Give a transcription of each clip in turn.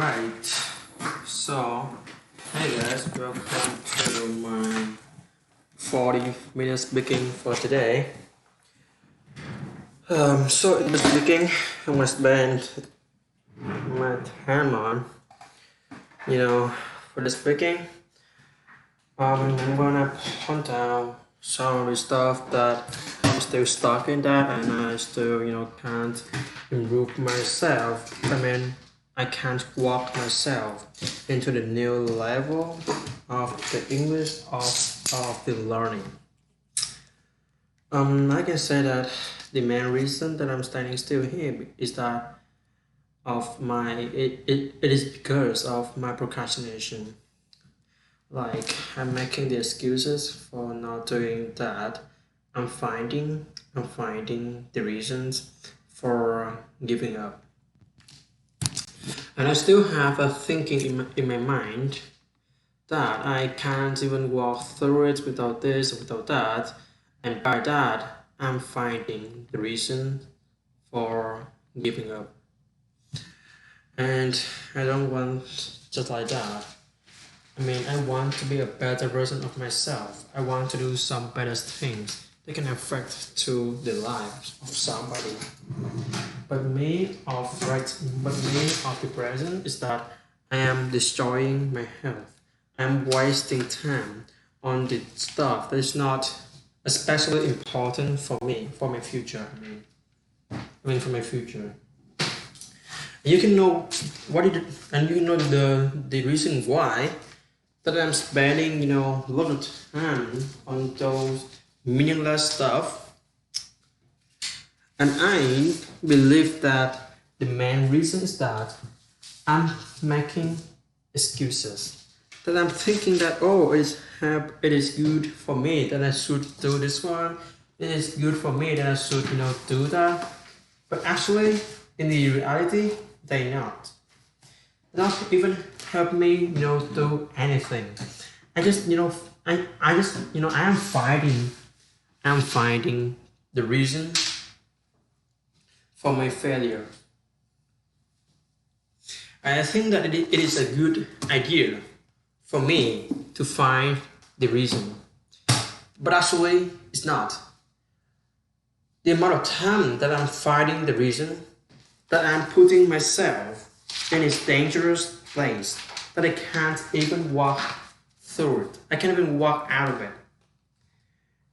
Alright, so hey guys, welcome to my 40 minutes speaking for today. So in the speaking, I'm gonna spend my time on, for the speaking. I'm gonna point out some of the stuff that I'm still stuck in that, and I still, can't improve myself. I can't walk myself into the new level of the English of the learning. I can say that the main reason that I'm standing still here is that it is because of my procrastination. Like I'm making the excuses for not doing that. I'm finding the reasons for giving up. And I still have a thinking in my mind that I can't even walk through it without this or without that. And by that, I'm finding the reason for giving up. And I don't want just like that. I want to be a better version of myself. I want to do some better things that can affect to the lives of somebody. But me of the present is that I am destroying my health. I'm wasting time on the stuff that is not especially important for me, for my future. For my future. You can know what it, and you know the reason why that I'm spending a lot of time on those meaningless stuff, and I believe that the main reason is that I'm making excuses. That I'm thinking that it is good for me that I should do this one. It is good for me that I should do that. But actually, in the reality, they not. Not even help me do anything. I just I just I am fighting. I'm finding the reason for my failure. I think that it is a good idea for me to find the reason. But actually, it's not. The amount of time that I'm finding the reason, that I'm putting myself in this dangerous place, that I can't even walk through it. I can't even walk out of it.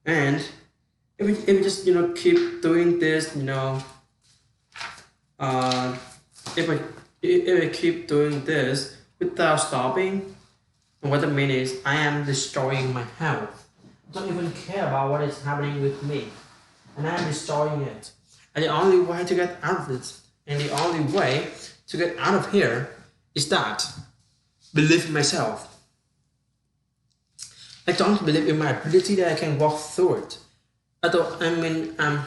And if we just keep doing this, uh, if I keep doing this without stopping, what I mean is I am destroying my health. I don't even care about what is happening with me, and I am destroying it. And the only way to get out of it, and the only way to get out of here, is that believe in myself. I don't believe in my ability that I can walk through it. I'm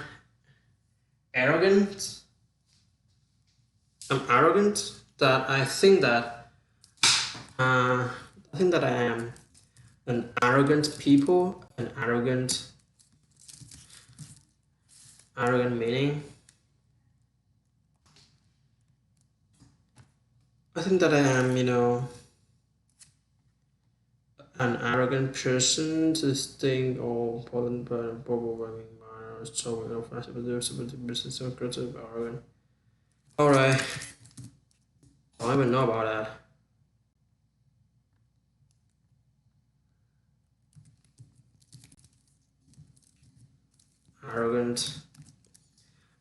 arrogant. I'm arrogant that I think that I am an arrogant people, an arrogant meaning. I think that I am, an arrogant person to think all important but overwhelming minor so business aggressive arrogant. Alright. I don't even know about that. Arrogant.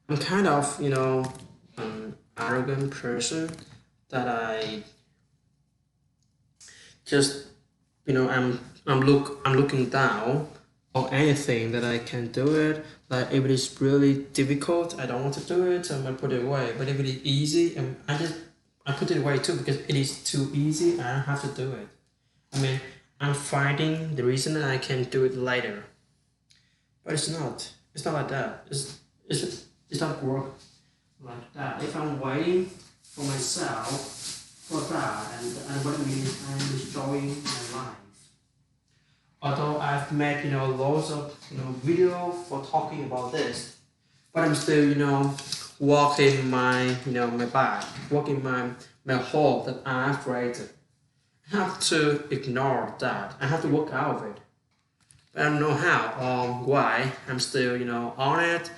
I'm kind of, an arrogant person that I just, I'm looking down on anything that I can do it. Like if it is really difficult, I don't want to do it. I'm gonna put it away. But if it is easy, I put it away too because it is too easy. I don't have to do it. I'm finding the reason that I can do it later. But it's not. It's not like that. It's not work like that. If I'm waiting for myself for that, and what I mean is I'm destroying my life. Although I've made loads of video for talking about this, but I'm still work in my my bag, work in my hole that I've created. I have to ignore that. I have to work out of it. But I don't know how or why. I'm still on it.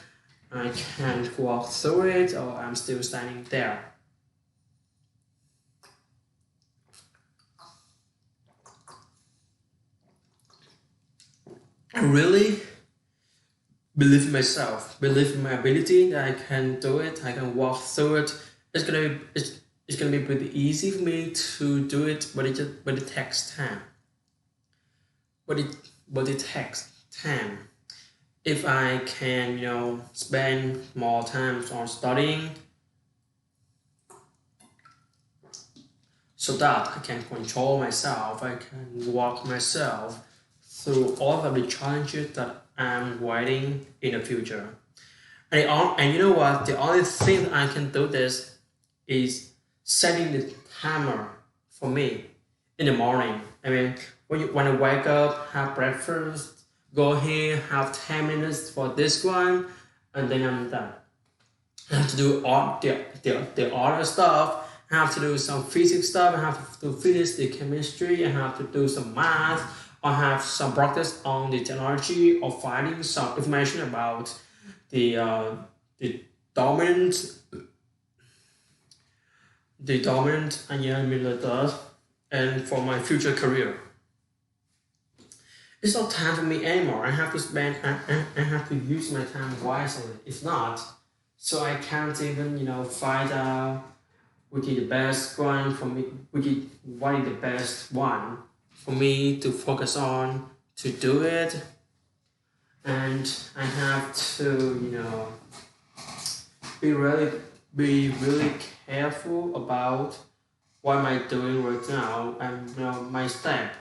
I can't walk through it, or I'm still standing there. I really believe in myself, believe in my ability that I can do it, I can walk through it. It's gonna be pretty easy for me to do it, but it takes time. But it takes time. If I can spend more time on studying so that I can control myself, I can walk myself through all of the challenges that I'm waiting in the future. And you know what? The only thing that I can do this is setting the timer for me in the morning. I mean, when I wake up, have breakfast, go here, have 10 minutes for this one, and then I'm done. I have to do all the other stuff. I have to do some physics stuff. I have to finish the chemistry. I have to do some math. I have some practice on the technology or finding some information about the dominant annihilator and for my future career. It's not time for me anymore. I have to use my time wisely. If not, so I can't even find out which is the best one for me, what is the best one for me to focus on to do it. And I have to be really careful about what am I doing right now, and my step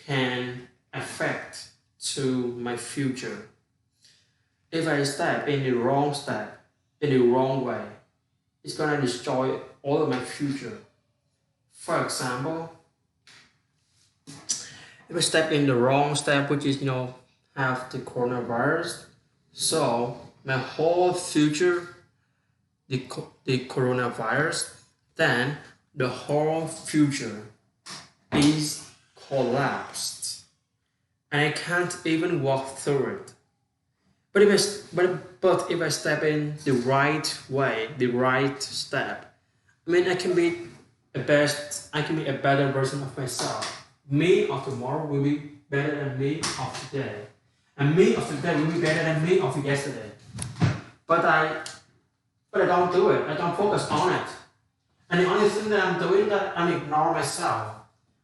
can affect to my future. If I step in the wrong step in the wrong way, it's gonna destroy all of my future. For example, if I step in the wrong step, which is have the coronavirus, so my whole future, the coronavirus, then the whole future is collapsed, and I can't even walk through it. But if I step in the right way, the right step, I mean I can be a better version of myself. Me of tomorrow will be better than me of today, and me of today will be better than me of yesterday. But I don't do it. I don't focus on it. And the only thing that I'm doing that I'm ignoring myself.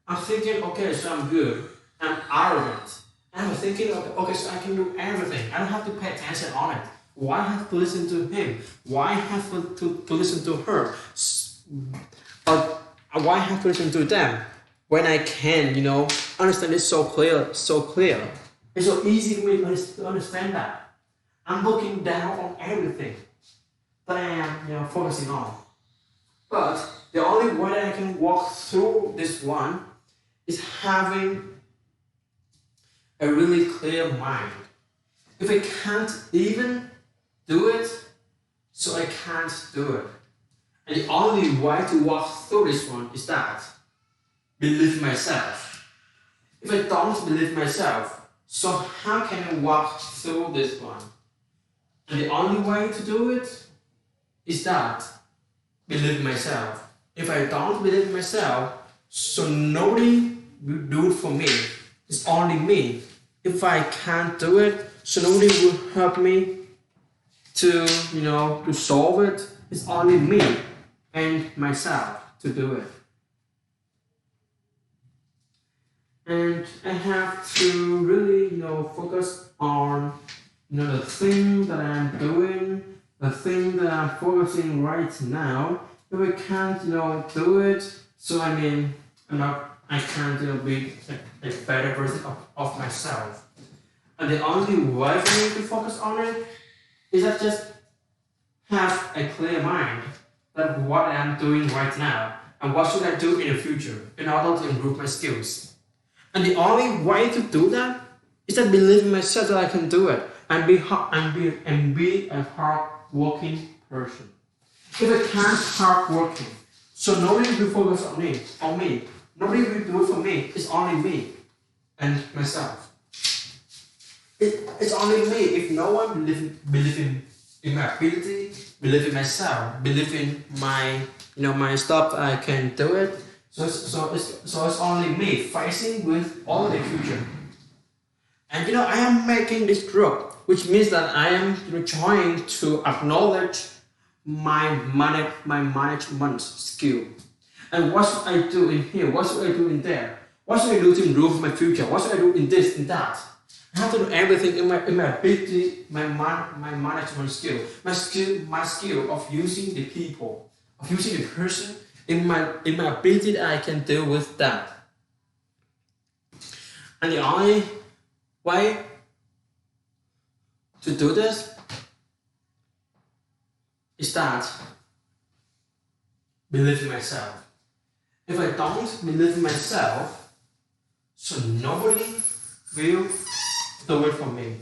I'm thinking, okay, so I'm good. I'm arrogant. And I'm thinking, okay, so I can do everything. I don't have to pay attention on it. Why have to listen to him? Why have to listen to her? But why have to listen to them when I can, understand it so clear, so clear. It's so easy for me to understand that. I'm looking down on everything that I am, focusing on. But the only way that I can walk through this one is having a really clear mind. If I can't even do it, so I can't do it. And the only way to walk through this one is that believe myself. If I don't believe myself, so how can I walk through this one? And the only way to do it is that believe myself. If I don't believe myself, so nobody will do it for me. It's only me. If I can't do it, so nobody will help me to to solve it. It's only me and myself to do it. And I have to really focus on the thing that I'm doing, the thing that I'm focusing right now. If I can't do it, so I can't be a better version of myself. And the only way for me to focus on it is that just have a clear mind that what I'm doing right now and what should I do in the future in order to improve my skills. And the only way to do that is that believe in myself that I can do it and be a hard working person. person. If I can't start working, so nobody will focus on me. Nobody will do it for me. It's only me and myself. It's only me. If no one believe in my ability, believe in myself, believe in my my stuff, I can do it. So it's only me facing with all the future. And I am making this group, which means that I am trying to acknowledge my management skill. And what should I do in here? What should I do in there? What should I do to improve my future? What should I do in this and that? I have to do everything in my ability, my management skill, my skill of using the people, of using the person in my ability that I can deal with that. And the only way to do this is that believe in myself. If I don't believe in myself, so nobody will do it for me.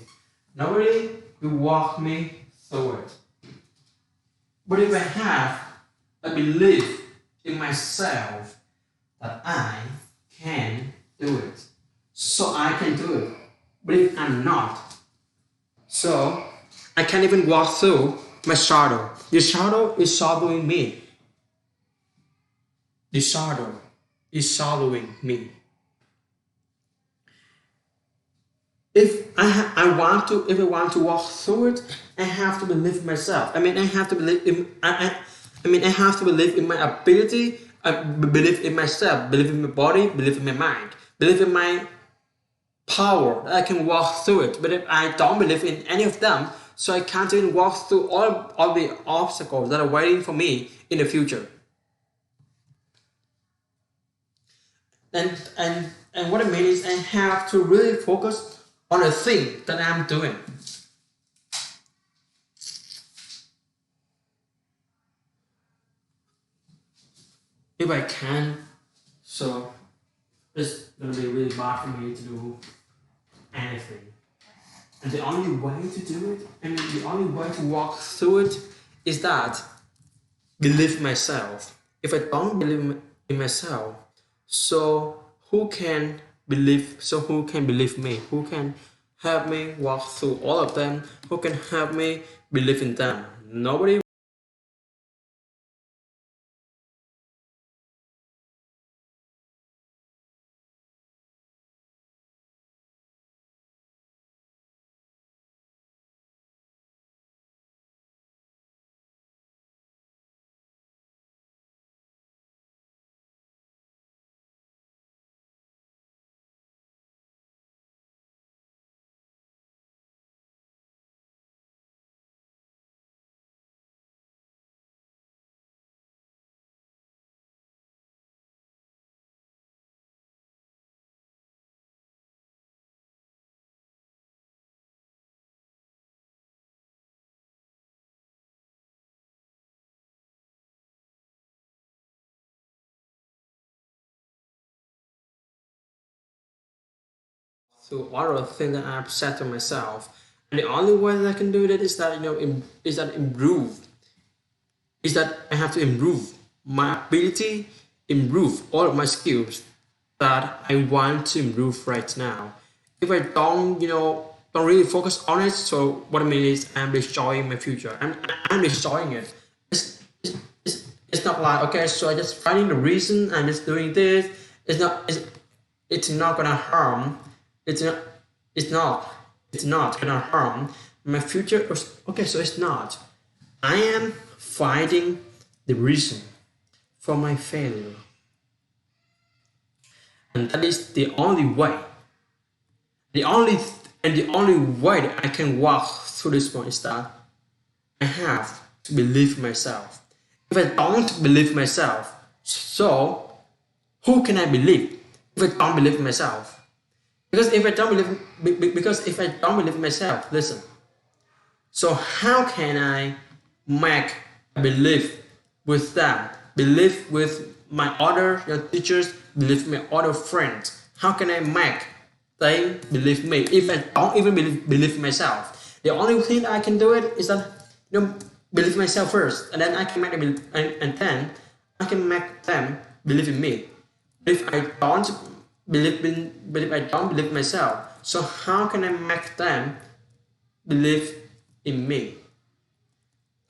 Nobody will walk me through it. But if I have a belief in myself that I can do it, so I can do it. But if I'm not, so I can't even walk through my shadow. The shadow is shadowing me. The shadow is shadowing me. If I want to walk through it, I have to believe in myself. I have to believe in I have to believe in my ability. Believe in myself. Believe in my body. Believe in my mind. Believe in my power that I can walk through it. But if I don't believe in any of them, so I can't even walk through all the obstacles that are waiting for me in the future. And what I mean is I have to really focus on a thing that I'm doing. If I can, so it's gonna be really hard for me to do anything. And the only way to do it, the only way to walk through it is that believe myself. If I don't believe in myself, so who can believe me? Who can help me walk through all of them? Who can help me believe in them? Nobody. So all of the things that I've set to myself, and the only way that I can do that is that is that I have to improve my ability, improve all of my skills that I want to improve right now. If I don't really focus on it, so what I mean is I'm destroying my future. I'm destroying it. It's not like, okay, so I just finding the reason, I'm just doing this. It's not gonna harm. It's not gonna harm my future. Okay, so it's not. I am finding the reason for my failure. And that is the only way. The only way that I can walk through this point is that I have to believe myself. If I don't believe myself, so who can I believe if I don't believe myself? Because if I don't believe myself, listen. So how can I make a belief with them? Believe with my other teachers, believe my other friends. How can I make they believe me if I don't even believe myself? The only thing I can do it is that believe myself first, and then I can make them, and then I can make them believe in me. If I don't believe I don't believe myself, so how can I make them believe in me?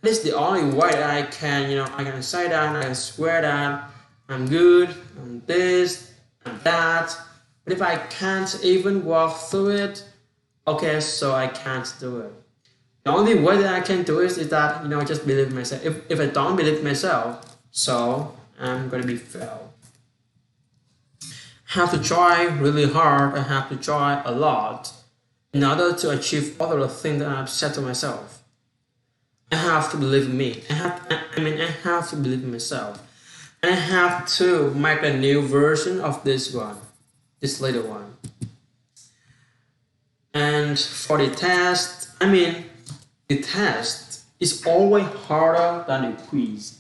This is the only way that I can, I can say that, I can swear that I'm good, I'm this, I'm that. But if I can't even walk through it, okay, so I can't do it. The only way that I can do it is that, I just believe myself. If I don't believe myself, so I'm gonna be failed. I have to try really hard, I have to try a lot in order to achieve all of the things that I've set to myself. I have to believe in me. I have to believe in myself. And I have to make a new version of this one, this little one. And for the test, the test is always harder than the quiz.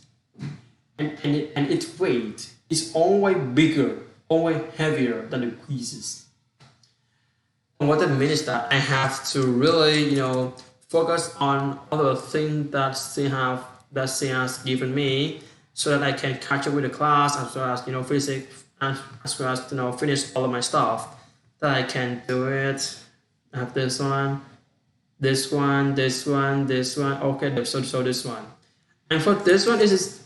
And its weight is always bigger, always heavier than the quizzes. And what that means is that I have to really, focus on all the things that she has given me, so that I can catch up with the class, as well as physics, as well as finish all of my stuff. That I can do it. I have this one, this one, this one, this one. Okay, so this one. And for this one, is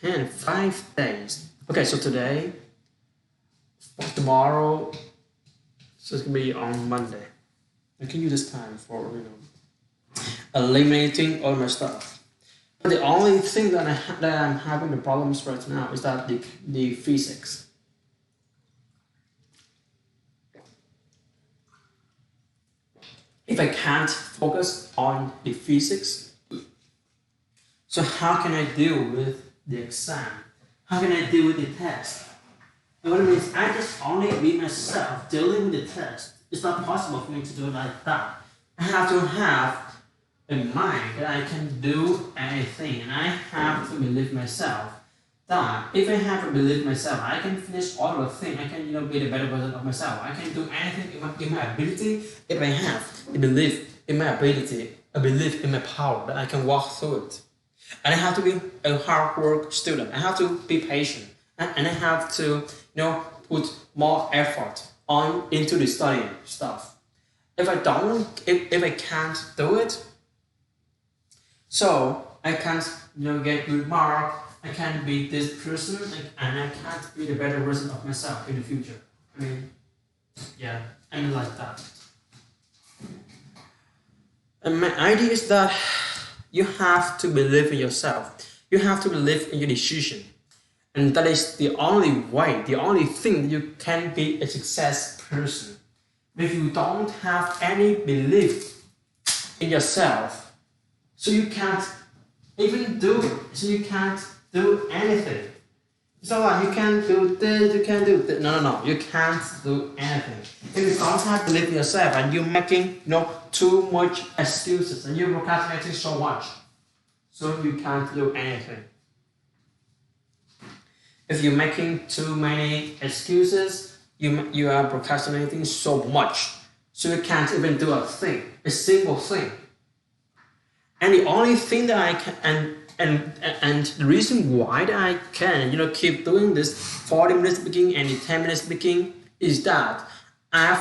5 days. Okay, so today, tomorrow, so it's gonna be on Monday. I can use this time for eliminating all my stuff. But the only thing that I'm having the problems right now is that the physics. If I can't focus on the physics, so how can I deal with the exam? How can I deal with the test? And what it means, I just only be myself dealing with the test. It's not possible for me to do it like that. I have to have a mind that I can do anything, and I have to believe myself that if I have to believe myself, I can finish all of the things. I can be the better version of myself. I can do anything in my ability if I have a belief in my ability, a belief in my power that I can walk through it. And I have to be a hard work student. I have to be patient, and I have to put more effort into the studying stuff. If I can't do it, so I can't get good mark. I can't be this person, and I can't be the better version of myself in the future. Like that. And my idea is that you have to believe in yourself. You have to believe in your decision. And that is the only way, the only thing that you can be a success person. If you don't have any belief in yourself, so you can't even do it. So you can't do anything. It's not like you can't do this, you can't do this. No, you can't do anything. If you don't have belief in yourself and you're making too much excuses and you're procrastinating so much, so you can't do anything. If you're making too many excuses, you are procrastinating so much, so you can't even do a thing, a single thing. And the only thing that I can, and the reason why that I can, keep doing this 40 minutes speaking and 10 minutes speaking is that I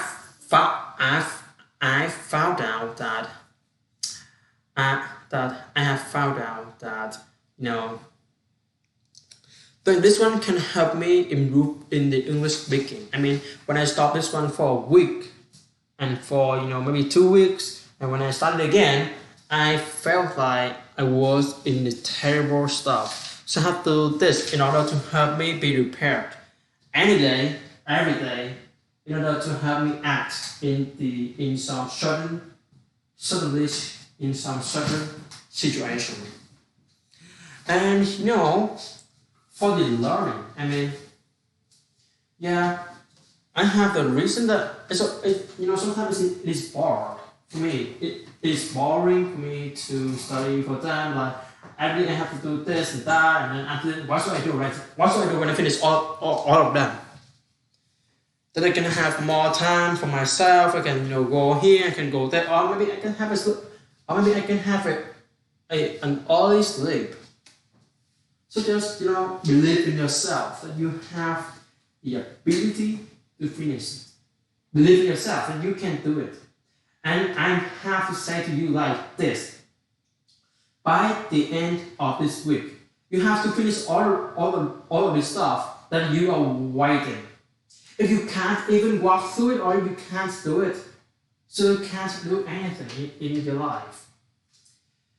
found out that then this one can help me improve in the English speaking. When I stopped this one for a week and for maybe 2 weeks, and when I started again, I felt like I was in the terrible stuff. So I have to do this in order to help me be prepared every day, in order to help me act in some certain situation. And for the learning, I have the reason that sometimes it is bored for me. It is boring for me to study for them. Like every day I have to do this and that, and then after what should I do? Right? What should I do when I finish all of them? Then I can have more time for myself. I can go here, I can go there, or maybe I can have an early sleep. So just believe in yourself that you have the ability to finish it. Believe in yourself that you can do it. And I have to say to you like this: by the end of this week, you have to finish all of the stuff that you are waiting. If you can't even walk through it or if you can't do it, so you can't do anything in your life.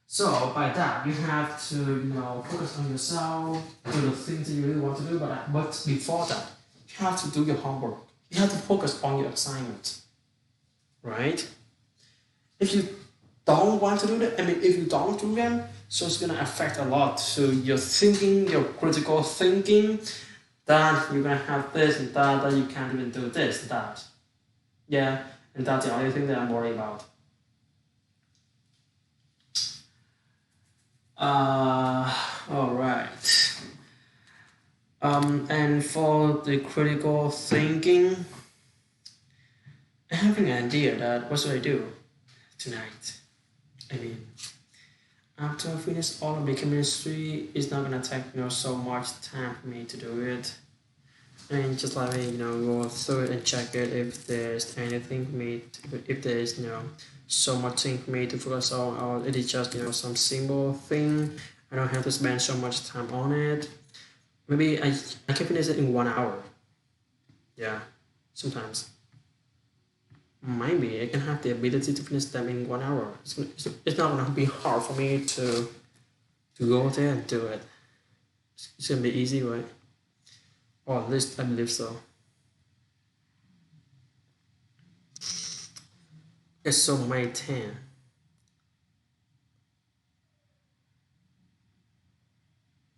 So by that, you have to focus on yourself, do the things that you really want to do. But before that, you have to do your homework. You have to focus on your assignment, right? If you don't want to do that, if you don't do them, so it's gonna affect a lot to your thinking, your critical thinking. That you're gonna have this and that you can't even do this and that. Yeah, and that's the only thing that I'm worried about. All right. And for the critical thinking, I have an idea that what should I do tonight? After I finish all of the chemistry, it's not gonna take so much time for me to do it. And just let me go through it and check it if there's anything for me if there's so much thing for me to focus on, or it is just some simple thing. I don't have to spend so much time on it. Maybe I can finish it in 1 hour. Yeah, sometimes. Maybe I can have the ability to finish them in 1 hour. It's not gonna be hard for me to go there and do it. It's gonna be easy, right? Or at least I believe so. Okay, so May 10.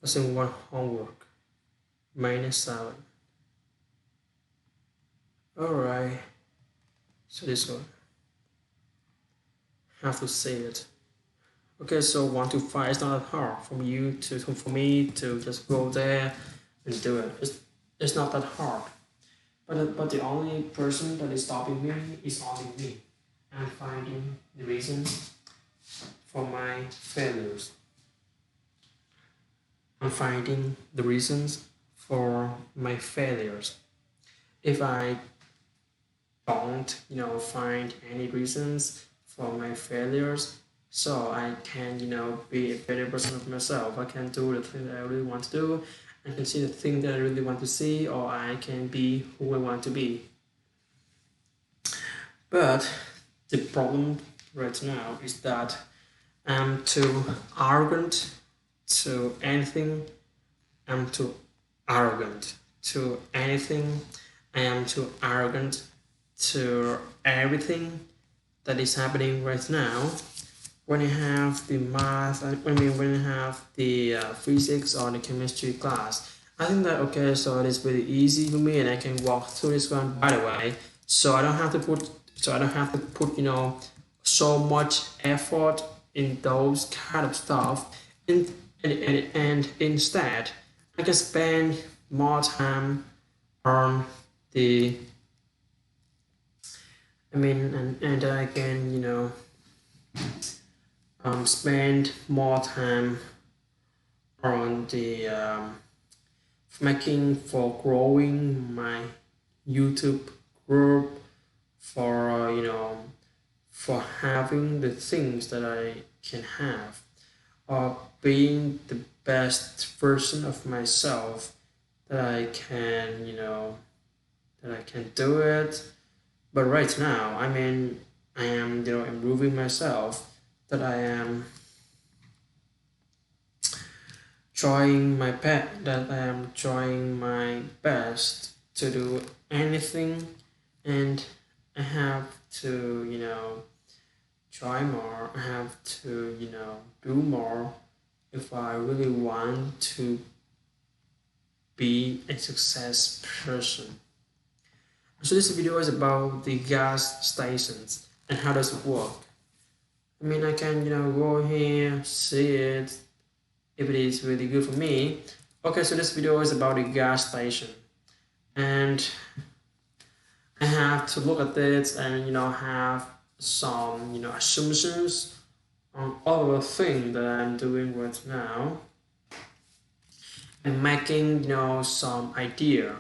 Lesson 1 homework. Minus 7. Alright. So this one. Have to say it. Okay, so 1 to 5 is not that hard for me to just go there and do it. It's not that hard. But the only person that is stopping me is only me. I'm finding the reasons for my failures. I'm finding the reasons for my failures. If I don't, find any reasons for my failures, so I can, be a better person of myself. I can do the thing that I really want to do. I can see the thing that I really want to see, or I can be who I want to be. But the problem right now is that I'm too arrogant to anything. I'm too arrogant to anything. I am too arrogant to everything that is happening right now. When I have the math, when I have the physics or the chemistry class, I think that okay, so it is really easy for me and I can walk through this one by the way. So I don't have to put so much effort in those kind of stuff. And instead, I can spend more time on the and I can spend more time on the making for growing my YouTube group, for for having the things that I can have, or being the best version of myself that I can do it. But right now, I am improving myself, that I am that I am trying my best to do anything, and I have to try more. I have to do more if I really want to be a success person. So this video is about the gas stations and how does it work. I can go here, see it, if it is really good for me. Okay, so this video is about the gas station, and I have to look at this and have some assumptions on all the thing that I'm doing right now and making some idea.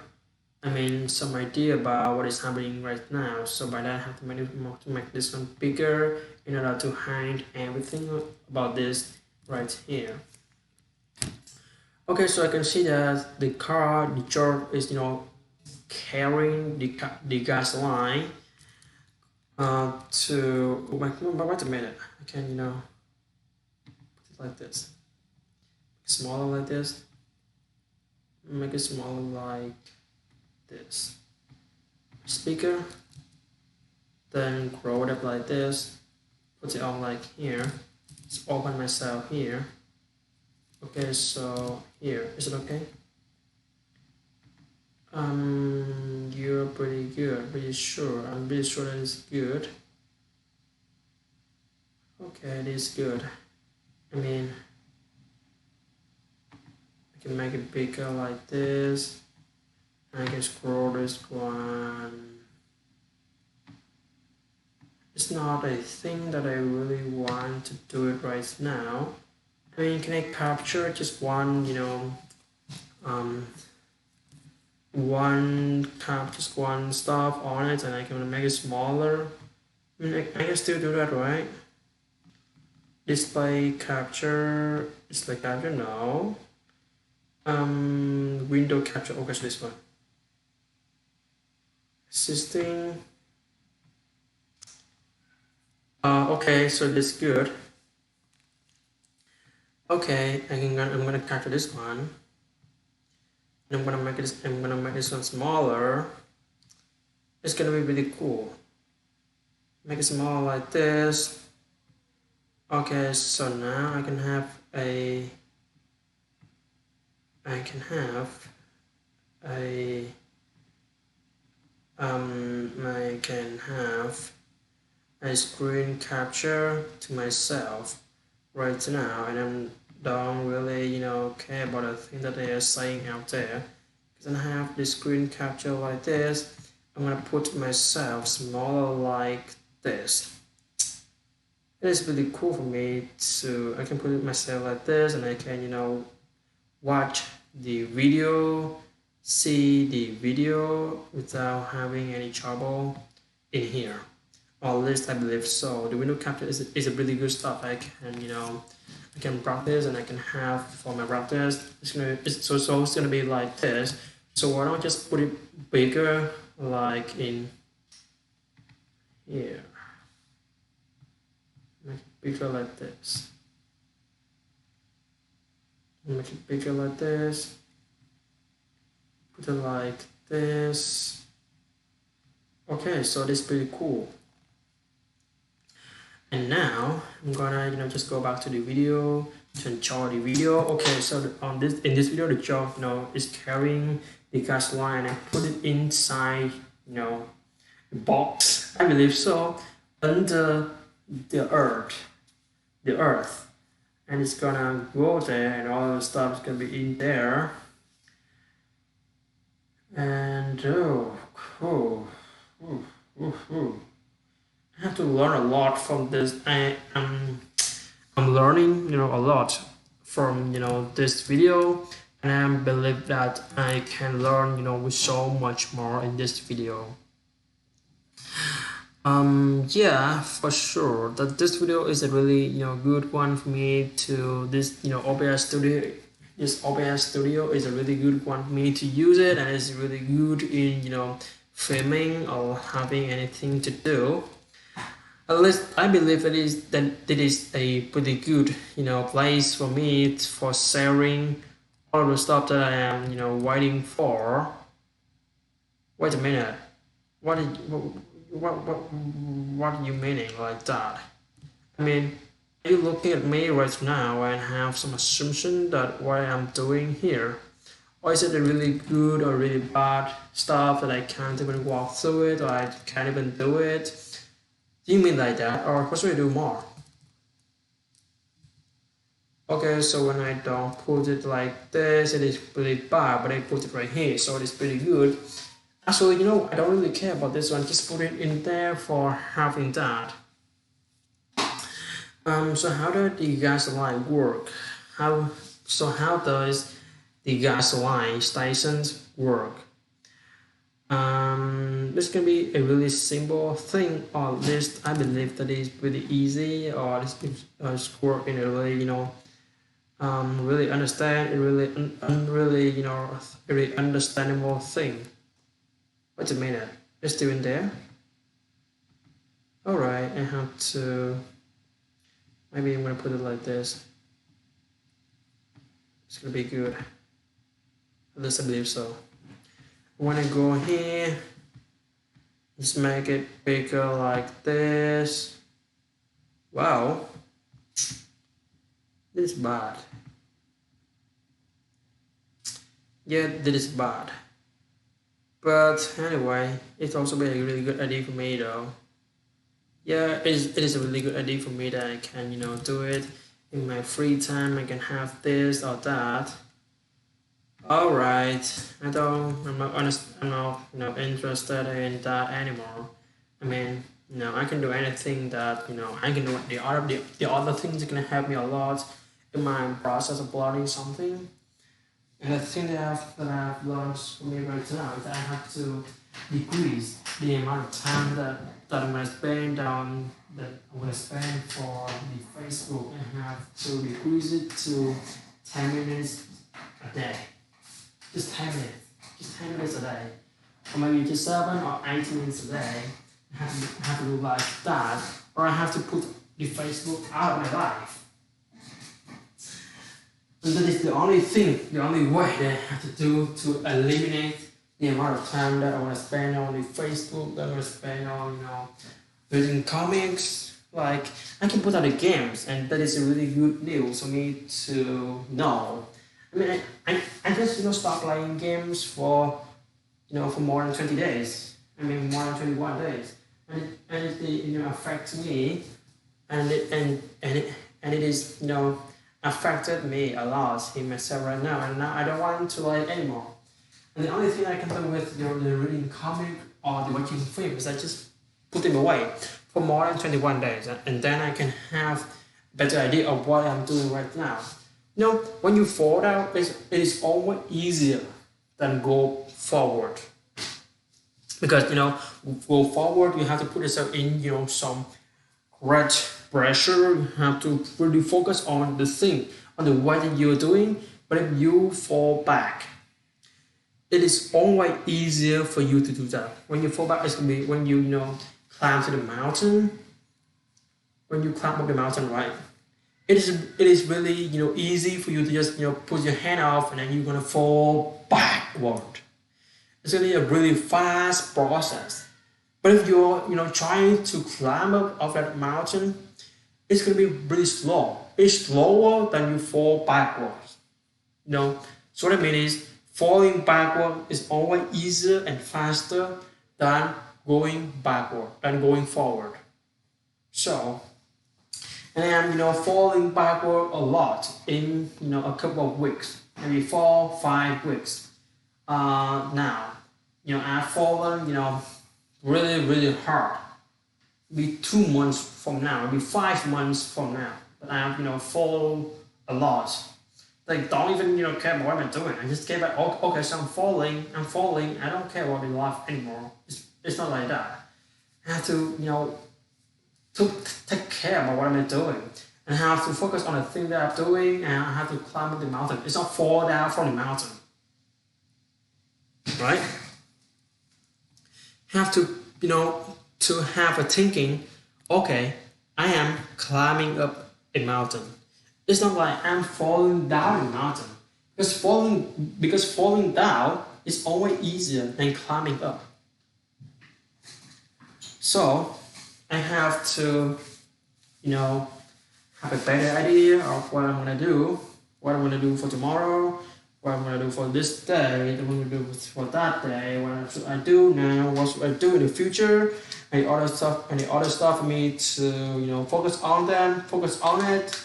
I mean some idea about what is happening right now. So by that I have to make this one bigger in order to hide everything about this right here. Okay, so I can see that the truck is carrying the gas line to wait a minute. I can put it like this, smaller like this, make it smaller like this, speaker, then grow it up like this, put it on like here, just open myself here. Okay, so here, is it okay? You're pretty good, pretty sure. I'm pretty sure that it's good. Okay, it is good. I mean, I can make it bigger like this. I can scroll this one. It's not a thing that I really want to do it right now. I mean, can I capture just one, just one stuff on it, and I can make it smaller. I mean, I can still do that, right? Display capture, no. Window capture, okay, so this one. Existing. Okay, so this is good. Okay, I'm gonna capture this one. And I'm gonna make this one smaller. It's gonna be really cool. Make it smaller like this. Okay, so now I can have a screen capture to myself right now, and I don't really care about the thing that they are saying out there, because I have the screen capture like this. I'm gonna put myself smaller like this. It is really cool for me to, I can put it myself like this, and I can watch the video, see the video without having any trouble in here. Or at least I believe so. The window capture is a really good stuff. I can practice, and I can have for my practice. It's gonna be like this. So why don't I just put it bigger, like in here. Make it bigger like this. Make it bigger like this. Put it like this. Okay, so this is pretty cool. And now I'm gonna just go back to the video to enjoy the video. Okay, so in this video the truck is carrying the gas line and put it inside the box, I believe so, under the earth, and it's gonna go there, and all the stuff is gonna be in there. And oh, cool. I have to learn a lot from this. I'm learning a lot from this video, and I believe that I can learn with so much more in this video. Yeah, for sure that this video is a really good one for me to this OBS studio. This OBS studio is a really good one for me to use it, and it's really good in filming or having anything to do. At least I believe it is a pretty good place for me for sharing all the stuff that I am waiting for. Wait a minute, what are you meaning like that? I mean, are you looking at me right now and have some assumption that what I'm doing here, or is it a really good or really bad stuff that I can't even walk through it, or I can't even do it? Do you mean like that, or what should I do more? Okay, so when I don't put it like this, it is pretty bad, but I put it right here, so it is pretty good. Actually, I don't really care about this one, just put it in there for having that. So how does the gas line work? How how does the gas line stations work? This can be a really simple thing, or at least I believe that is really easy, or it's work in a really really understand, really a really understandable thing. Wait a minute, it's still in there. All right, I have to. Maybe I'm gonna put it like this. It's gonna be good. At least I believe so. When I go here, just make it bigger like this. Wow, this is bad. Yeah, this is bad. But anyway, it's also been a really good idea for me though. Yeah, it is a really good idea for me that I can, do it in my free time. I can have this or that. All right, I'm not honest, I'm not, interested in that anymore. I mean, I can do anything that, I can do the other things that can help me a lot in my process of learning something. And the thing that I've learned for me right now is that I have to decrease the amount of time that I'm gonna spend on that I'm gonna spend for the Facebook. I have to decrease it to 10 minutes a day. Just 10 minutes. Just 10 minutes a day. Or maybe just 7 or 8 minutes a day. I have to do like that. Or I have to put the Facebook out of my life. And that is the only way that I have to do to eliminate the amount of time that I want to spend on the Facebook, that I want to spend on, reading comics. Like, I can put out the games, and that is a really good news for me to know. I mean, I just, stop playing games for, for more than 20 days. I mean, more than 21 days. And it affects me, and it is, affected me a lot in myself right now, and now I don't want to like anymore. And the only thing I can do with the reading comic or the watching film is I just put them away for more than 21 days, and then I can have a better idea of what I'm doing right now. When you fall down, it is always easier than go forward. Because go forward, you have to put yourself in some great pressure. You have to really focus on the thing, on the way that you're doing. But if you fall back, it is always easier for you to do that. When you fall back, it's gonna be when you climb to the mountain. When you climb up the mountain, right? It is really easy for you to just put your hand off and then you're gonna fall backward. It's gonna be a really fast process. But if you're trying to climb up that mountain, it's gonna be really slow. It's slower than you fall backwards. So what I mean is falling backward is always easier and faster than going backward, than going forward. So, and I'm falling backward a lot in a couple of weeks, maybe 4 5 weeks. Now, I've fallen really really hard. Be 2 months from now, be 5 months from now, but I have fallen a lot. Like, don't even care about what I'm doing. I just care about okay, so I'm falling. I don't care about my life anymore. It's not like that. I have to to take care about what I'm doing, and I have to focus on the thing that I'm doing, and I have to climb up the mountain. It's not fall down from the mountain, right? Have to to have a thinking. Okay, I am climbing up a mountain. It's not like I'm falling down a mountain. Because falling down is always easier than climbing up. So I have to, have a better idea of what I'm gonna do, what I'm gonna do for tomorrow, what I'm gonna do for this day, what I'm gonna do for that day, what should I do now, what should I do in the future, and the other stuff for me to focus on it.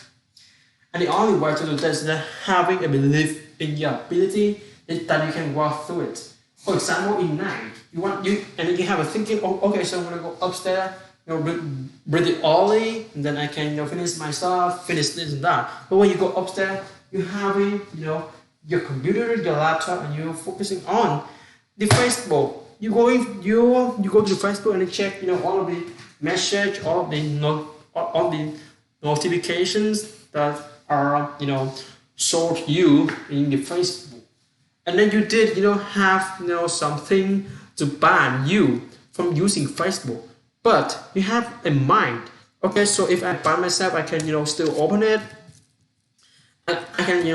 And the only way to do this is having a belief in your ability is that you can walk through it. For example, in night, you and then you have a thinking, okay, so I'm gonna go upstairs, breathe it early, and then I can finish my stuff, finish this and that. But when you go upstairs, you're having your computer, your laptop, and you're focusing on the Facebook. You go to the Facebook and you check all of the message, all of the notifications that are showed to you in the Facebook, and then you did have something to ban you from using Facebook, but you have a mind. Okay, so if I ban myself, I can still open it. I can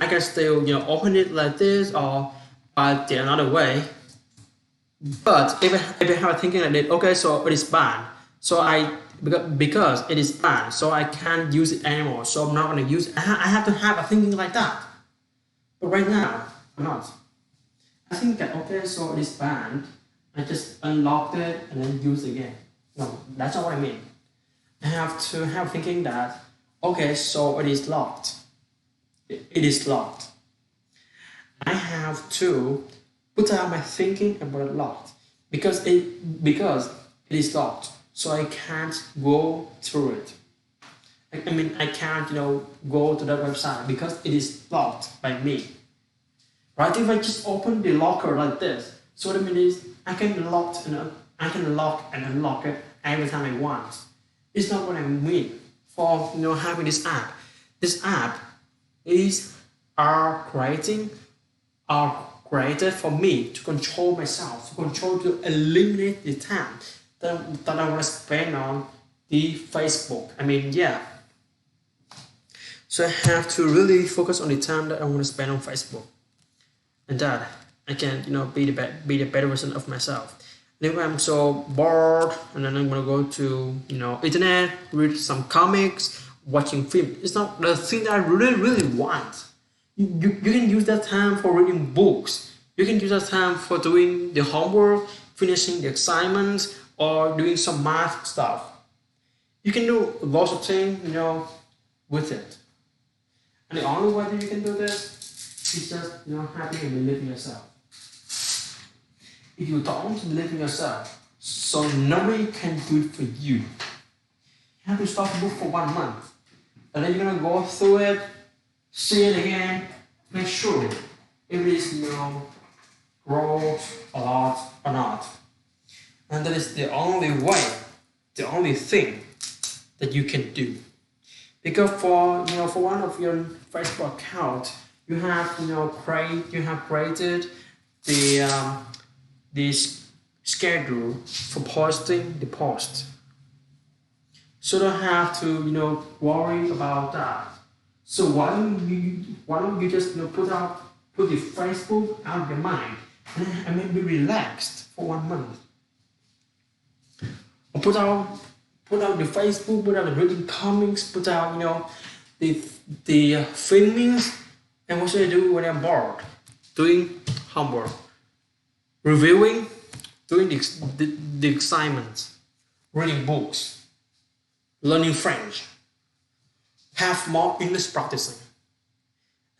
I can still open it like this or by the another way. But if I have thinking like this, okay, so it is banned. So because it is banned, so I can't use it anymore. So I'm not gonna use it. I have to have a thinking like that. But right now, I'm not. I think that okay, so it is banned. I just unlocked it and then use it again. No, that's not what I mean. I have to have thinking that okay, so it is locked. It is locked. I have to put out my thinking about it locked because it is locked, so I can't go through it. I can't go to that website because it is locked by me. Right? If I just open the locker like this, so what I mean is I can lock and unlock it every time I want. It's not what I mean for having this app. This app are created for me to control myself, to eliminate the time that I want to spend on the Facebook. So I have to really focus on the time that I want to spend on Facebook, and that I can be the better version of myself. And if I'm so bored, and then I'm gonna go to internet, read some comics, watching film. It's not the thing that I really want. You can use that time for reading books. You can use that time for doing the homework, finishing the assignments, or doing some math stuff. You can do lots of things, with it. And the only way that you can do this is just, having and believing yourself. If you don't believe in yourself, so nobody can do it for you. You have to start the book for 1 month, and then you're gonna go through it, see it again, make sure if it is grows a lot or not. And that is the only way, the only thing that you can do. Because for one of your Facebook account, you have created the schedule for posting the post. So don't have to worry about that. So why don't you just put the Facebook out of your mind and be relaxed for 1 month. Or put out the Facebook, put out the reading comics, put out the filmings, and what should I do when I'm bored? Doing homework, reviewing, doing the assignments, reading books, learning French, have more English practicing.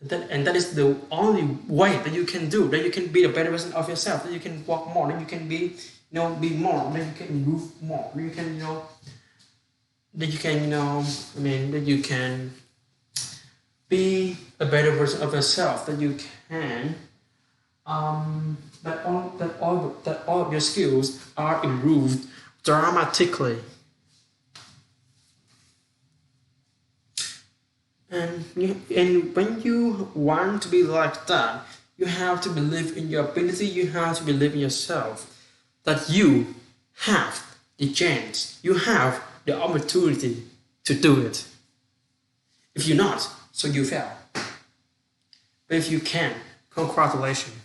And that is the only way that you can do, that you can be a better version of yourself, that you can walk more, that you can be more, that you can move more, that you can that you can be a better version of yourself, that you can that all of your skills are improved dramatically. And when you want to be like that, you have to believe in your ability, you have to believe in yourself, that you have the chance, you have the opportunity to do it. If you're not, so you fail. But if you can, congratulations,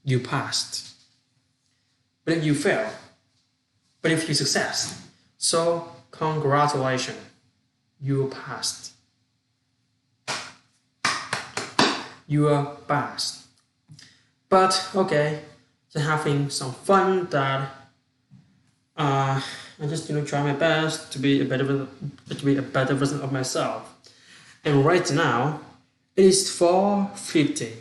you passed. But if you fail, but if you success, so congratulations, you passed. You are passed. But okay, so having some fun that I just try my best to be a better version of myself. And right now it is 4:50.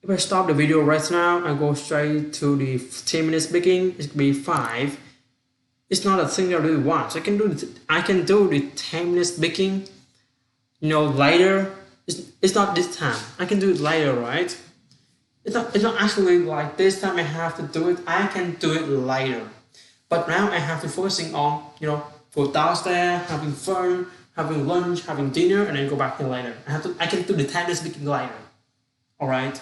If I stop the video right now and go straight to the 10 minutes beginning, it will be 5. It's not a thing I do it once. I can do the 10 minutes speaking, later. It's not this time. I can do it later, right? It's not actually like this time I have to do it. I can do it later. But now I have to focusing on, go downstairs, having fun, having lunch, having dinner, and then go back here later. I can do the 10 minutes speaking later. Alright?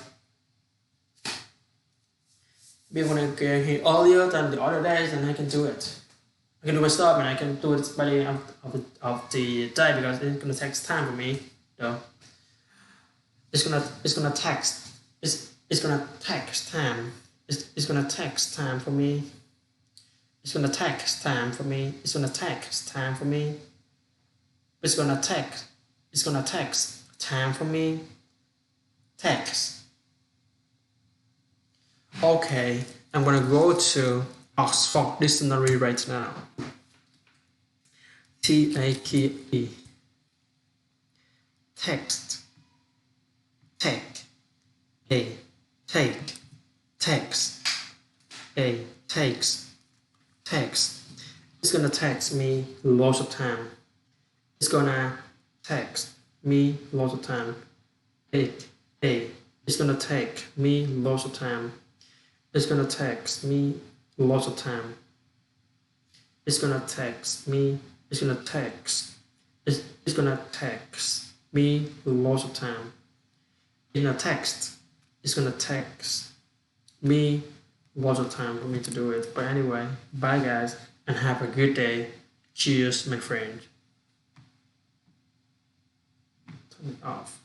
Maybe when I get here earlier than the other days, then I can do it. I can do my stuff and I can do it by the end of the day because it's gonna take time for me. Though it's gonna text. It's gonna text time. It's gonna text time for me. It's gonna text time for me. It's gonna text time for me. It's gonna text. It's gonna text time for me. Text. Okay, I'm gonna go to Oxford Dictionary right now. T-A-K-E. Text. Take. A. Take. Text. A. Takes. Text. It's gonna text me lots of time. It's gonna text me lots of time. It's gonna take me lots of time. It's gonna text me lots of time. It's gonna text me. It's gonna text. It's gonna text me lots of time. It's gonna text. It's gonna text me lots of time for me to do it. But anyway, bye guys, and have a good day. Cheers, my friend. Turn it off.